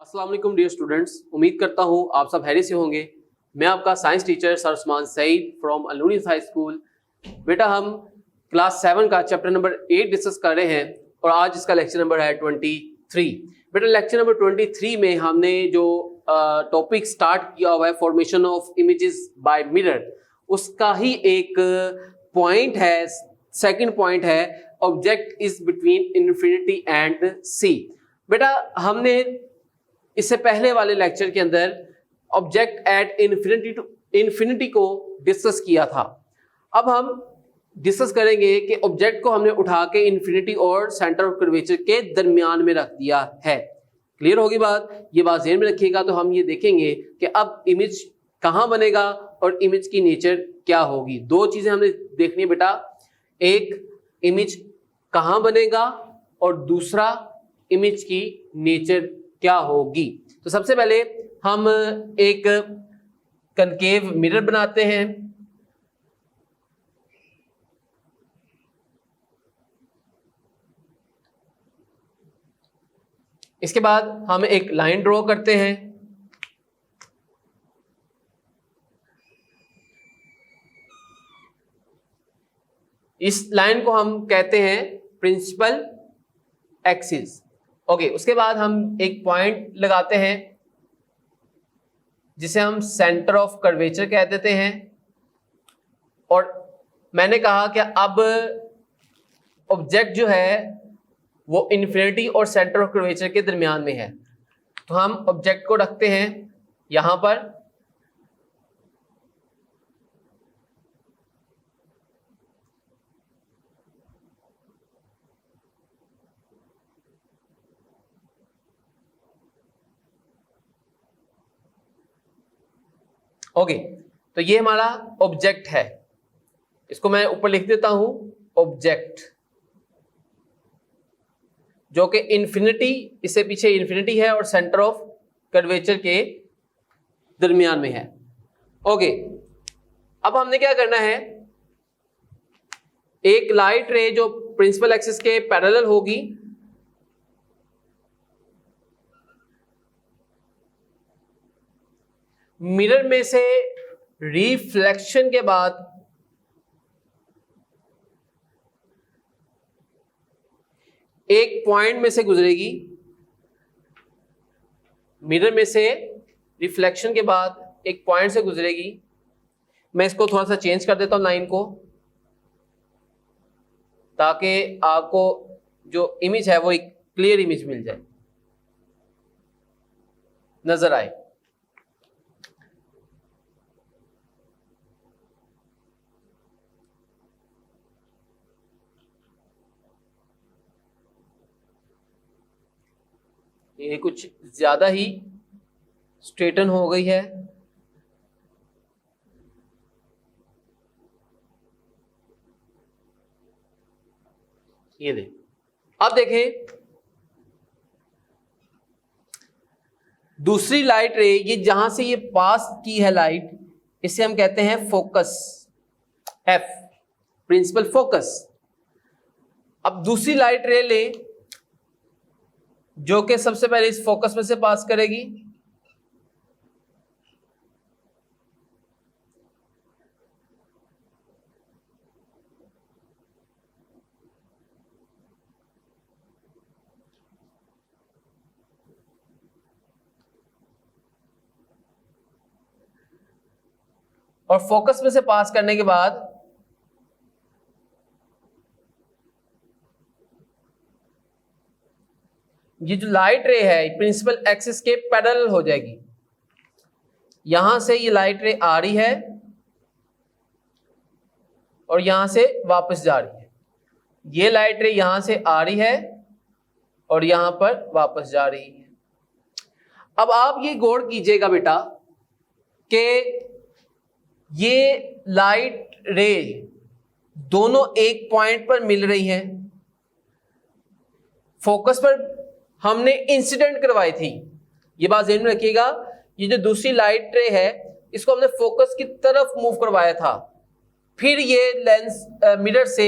अस्सलाम वालेकुम dear students, उम्मीद करता हूँ आप सब हैरी से होंगे। मैं आपका science teacher sir Usman Saeed from Al Noor high school. बेटा हम क्लास 7 का चैप्टर नंबर 8 डिस्कस कर रहे हैं और आज इसका लेक्चर नंबर है 23। बेटा लेक्चर नंबर 23 में हमने जो टॉपिक स्टार्ट किया हुआ है formation of images by mirror, उसका ही एक पॉइंट है, सेकंड पॉइंट है object is between infinity and C. बेटा हमने इससे पहले वाले लेक्चर के अंदर ऑब्जेक्ट एट इन्फिनिटी को डिस्कस किया था। अब हम डिस्कस करेंगे कि ऑब्जेक्ट को हमने उठा के इन्फिनिटी और सेंटर ऑफ कर्वेचर के दरमियान में रख दिया है। क्लियर होगी बात? ये बात ध्यान में रखिएगा। तो हम ये देखेंगे कि अब इमेज कहाँ बनेगा और इमेज की नेचर क्या होगी। दो चीजें हमने देखनी है बेटा, एक इमेज कहाँ बनेगा और दूसरा इमेज की नेचर क्या होगी। तो सबसे पहले हम एक कनकेव मिरर बनाते हैं। इसके बाद हम एक लाइन ड्रॉ करते हैं। इस लाइन को हम कहते हैं प्रिंसिपल एक्सिस। ओके, उसके बाद हम एक पॉइंट लगाते हैं जिसे हम सेंटर ऑफ कर्वेचर कह देते हैं। और मैंने कहा कि अब ऑब्जेक्ट जो है वो इन्फिनिटी और सेंटर ऑफ कर्वेचर के दरमियान में है, तो हम ऑब्जेक्ट को रखते हैं यहां पर। ओके, तो ये हमारा ऑब्जेक्ट है। इसको मैं ऊपर लिख देता हूं ऑब्जेक्ट, जो कि इन्फिनिटी, इससे पीछे इन्फिनिटी है और सेंटर ऑफ कर्वेचर के दरमियान में है। ओके, अब हमने क्या करना है, एक लाइट रे जो प्रिंसिपल एक्सिस के पैरेलल होगी, मिरर में से रिफ्लेक्शन के बाद एक पॉइंट में से गुजरेगी। मिरर में से रिफ्लेक्शन के बाद एक पॉइंट से गुजरेगी। मैं इसको थोड़ा सा चेंज कर देता हूं लाइन को, ताकि आपको जो इमेज है वो एक क्लियर इमेज मिल जाए, नजर आए। ये कुछ ज्यादा ही स्ट्रेटन हो गई है। ये देख, अब देखें दूसरी लाइट रे, ये जहां से ये पास की है लाइट, इसे हम कहते हैं फोकस, एफ, प्रिंसिपल फोकस। अब दूसरी लाइट रे ले जो कि सबसे पहले इस फोकस में से पास करेगी। और फोकस में से पास करने के बाद ये जो लाइट रे है प्रिंसिपल एक्सिस के पैरेलल हो जाएगी। यहां से ये लाइट रे आ रही है और यहां से वापस जा रही है। ये लाइट रे यहां से आ रही है और यहां पर वापस जा रही है। अब आप ये गौर कीजिएगा बेटा कि ये लाइट रे दोनों एक पॉइंट पर मिल रही हैं। फोकस पर हमने इंसिडेंट करवाई थी, ये बात ध्यान में रखिएगा। ये जो दूसरी लाइट रे है इसको हमने फोकस की तरफ मूव करवाया था, फिर ये लेंस मिरर से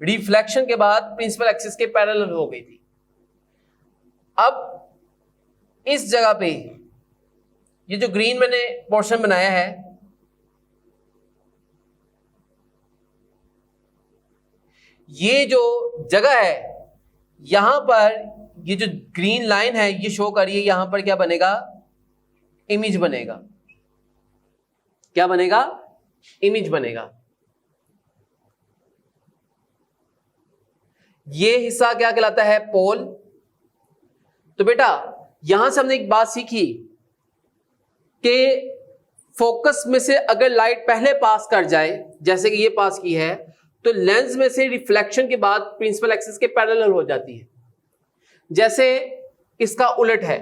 रिफ्लेक्शन के बाद प्रिंसिपल एक्सिस के पैरेलल हो गई थी। अब इस जगह पे ये जो ग्रीन मैंने पोर्शन बनाया है, ये जो जगह है यहां पर ये जो ग्रीन लाइन है ये शो करिए, यहां पर क्या बनेगा, इमेज बनेगा। क्या बनेगा, इमेज बनेगा। ये हिस्सा क्या कहलाता है, पोल। तो बेटा यहां से हमने एक बात सीखी कि फोकस में से अगर लाइट पहले पास कर जाए, जैसे कि ये पास की है, तो लेंस में से रिफ्लेक्शन के बाद प्रिंसिपल एक्सिस के पैरेलल हो जाती है। जैसे इसका उलट है,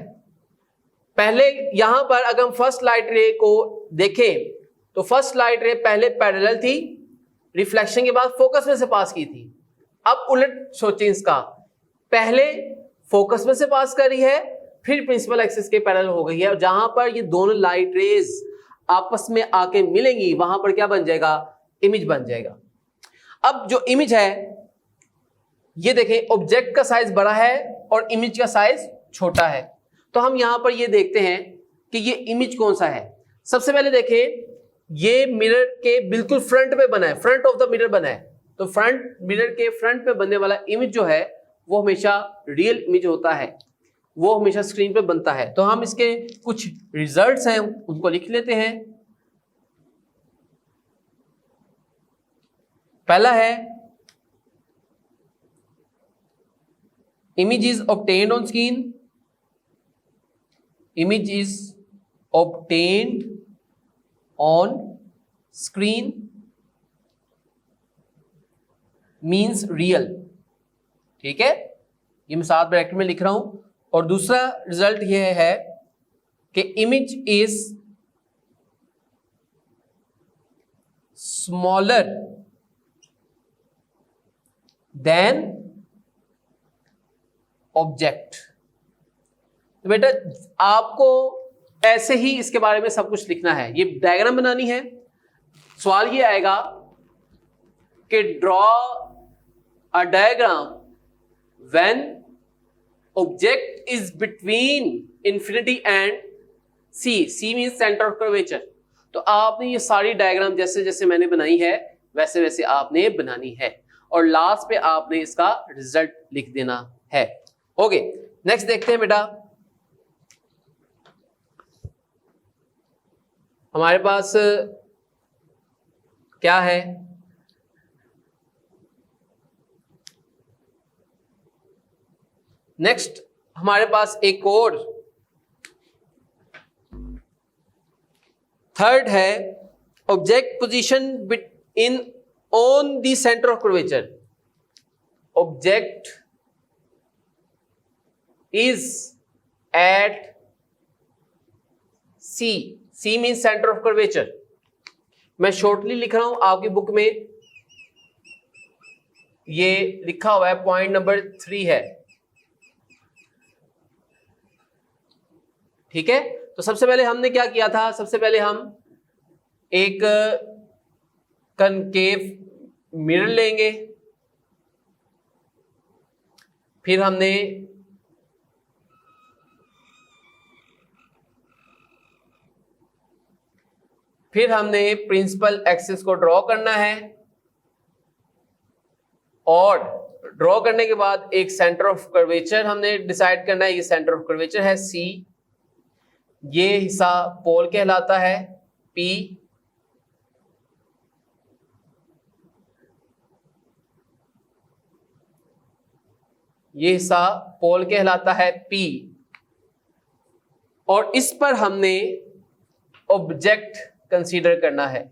पहले यहां पर अगर हम फर्स्ट लाइट रे को देखें तो फर्स्ट लाइट रे पहले पैरेलल थी, रिफ्लेक्शन के बाद फोकस में से पास की थी। अब उलट सोचें इसका, पहले फोकस में से पास करी है, फिर प्रिंसिपल एक्सिस के पैरेलल हो गई है, और जहां पर ये दोनों लाइट रेज आपस में आके मिलेंगी वहां पर क्या बन जाएगा, इमेज बन जाएगा। अब जो इमेज है ये देखें, ऑब्जेक्ट का साइज बड़ा है और इमेज का साइज छोटा है। तो हम यहां पर ये देखते हैं कि ये इमेज कौन सा है। सबसे पहले देखें, ये मिरर के बिल्कुल फ्रंट पे बना है, फ्रंट ऑफ द मिरर बना है। तो फ्रंट मिरर के फ्रंट पे बनने वाला इमेज जो है वो हमेशा रियल इमेज होता है, वो हमेशा स्क्रीन पे बनता है। तो हम इसके कुछ रिजल्ट्स हैं उनको लिख लेते हैं। पहला है, image is obtained on screen, image is obtained on screen means real। ठीक है, ये मैं साथ ब्रैकेट में लिख रहा हूं। और दूसरा रिजल्ट यह है कि image is smaller than object. तो बेटा आपको ऐसे ही इसके बारे में सब कुछ लिखना है, ये डायग्राम बनानी है। सवाल ये आएगा कि draw a diagram when object is between infinity and C, C means centre of curvature. तो आपने ये सारी डायग्राम जैसे जैसे मैंने बनाई है वैसे वैसे आपने बनानी है, और लास्ट पे आपने इसका रिजल्ट लिख देना है। ओके, नेक्स्ट देखते हैं बेटा। हमारे पास क्या है, नेक्स्ट हमारे पास एक और थर्ड है, object position in on the centre of curvature. Object is at C, C mean centre of curvature. मैं शॉर्टली लिख रहा हूं, आपकी बुक में ये लिखा हुआ है, पॉइंट नंबर 3 है। ठीक है, तो सबसे पहले हमने क्या किया था, सबसे पहले हम एक कनकेव मिरर लेंगे, फिर हमने प्रिंसिपल एक्सिस को ड्रॉ करना है, और ड्रॉ करने के बाद एक सेंटर ऑफ कर्वेचर हमने डिसाइड करना है। ये सेंटर ऑफ कर्वेचर है सी, ये हिस्सा पोल कहलाता है पी, ये हिस्सा पोल कहलाता है पी, और इस पर हमने ऑब्जेक्ट कंसीडर करना है।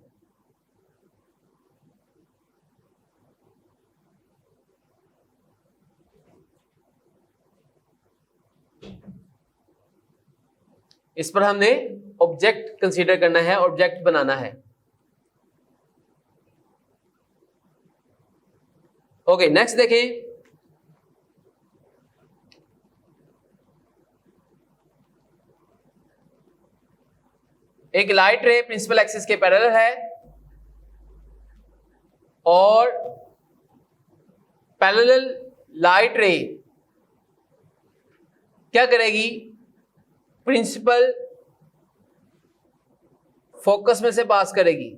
इस पर हमने ऑब्जेक्ट कंसीडर करना है, ऑब्जेक्ट बनाना है। ओके, नेक्स्ट देखें। एक लाइट रे प्रिंसिपल एक्सिस के पैरेलल है, और पैरेलल लाइट रे क्या करेगी, प्रिंसिपल फोकस में से पास करेगी।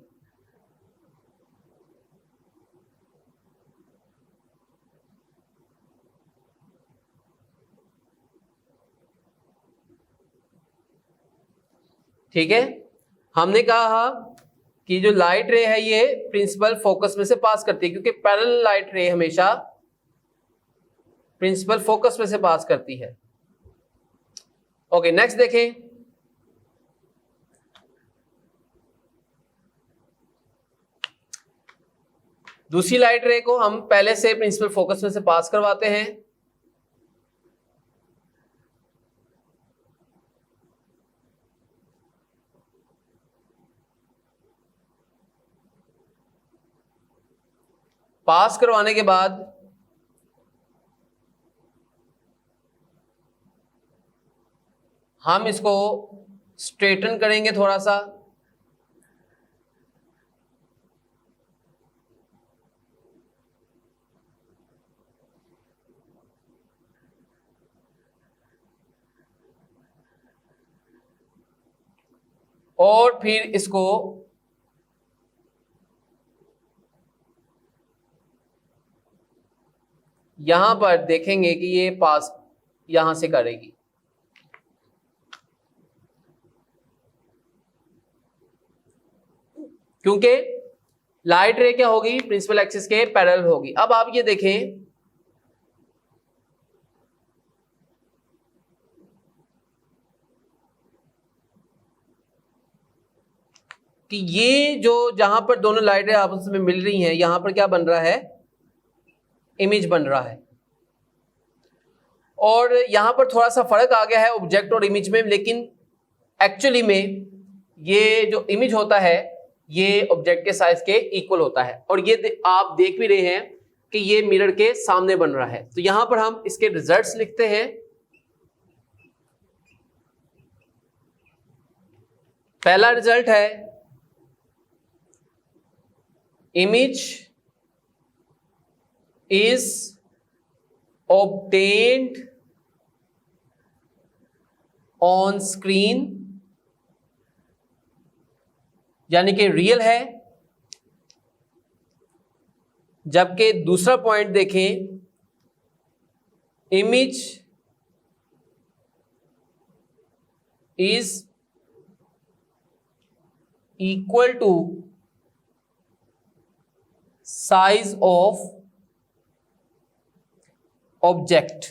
ठीक है, हमने कहा कि जो लाइट रे है ये प्रिंसिपल फोकस में से पास करती है, क्योंकि पैरेलल लाइट रे हमेशा प्रिंसिपल फोकस में से पास करती है। ओके, नेक्स्ट देखें। दूसरी लाइट रे को हम पहले से प्रिंसिपल फोकस में से पास करवाते हैं। पास करवाने के बाद हम इसको स्ट्रेटन करेंगे थोड़ा सा। और फिर इसको यहां पर देखेंगे कि ये पास यहां से करेगी। क्योंकि लाइट रे क्या होगी, प्रिंसिपल एक्सिस के पैरेलल होगी। अब आप ये देखें कि ये जो जहां पर दोनों लाइटें आपस में मिल रही हैं, यहां पर क्या बन रहा है, इमेज बन रहा है। और यहां पर थोड़ा सा फर्क आ गया है ऑब्जेक्ट और इमेज में, लेकिन एक्चुअली में ये जो इमेज होता है ये ऑब्जेक्ट के साइज के इक्वल होता है। और ये आप देख भी रहे हैं कि ये मिरर के सामने बन रहा है। तो यहां पर हम इसके रिजल्ट्स लिखते हैं। पहला रिजल्ट है image is obtained on screen, यानी कि रियल है। जबकि दूसरा पॉइंट देखें, image is equal to size of object.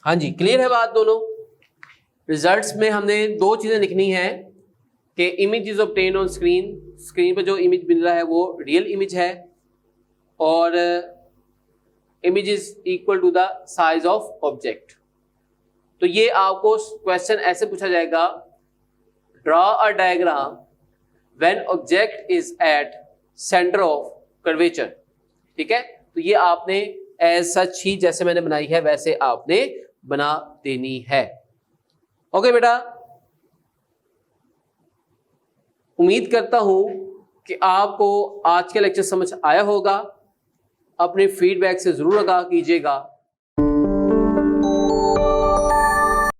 हाँ जी, क्लियर है बात दोनों। रिजल्ट्स में हमने दो चीजें लिखनी है कि image is obtained on screen, screen पर जो इमेज मिल रहा है वो रियल इमेज है, और image is equal to the size of object. तो ये आपको क्वेश्चन ऐसे पूछा जाएगा, draw a diagram when object is at centre of curvature. ठीक है, तो ये आपने एज सच ही जैसे मैंने बनाई है वैसे आपने बना देनी है। ओके बेटा, उम्मीद करता हूं कि आपको आज का लेक्चर समझ आया होगा। अपने फीडबैक से जरूर आगाह कीजिएगा।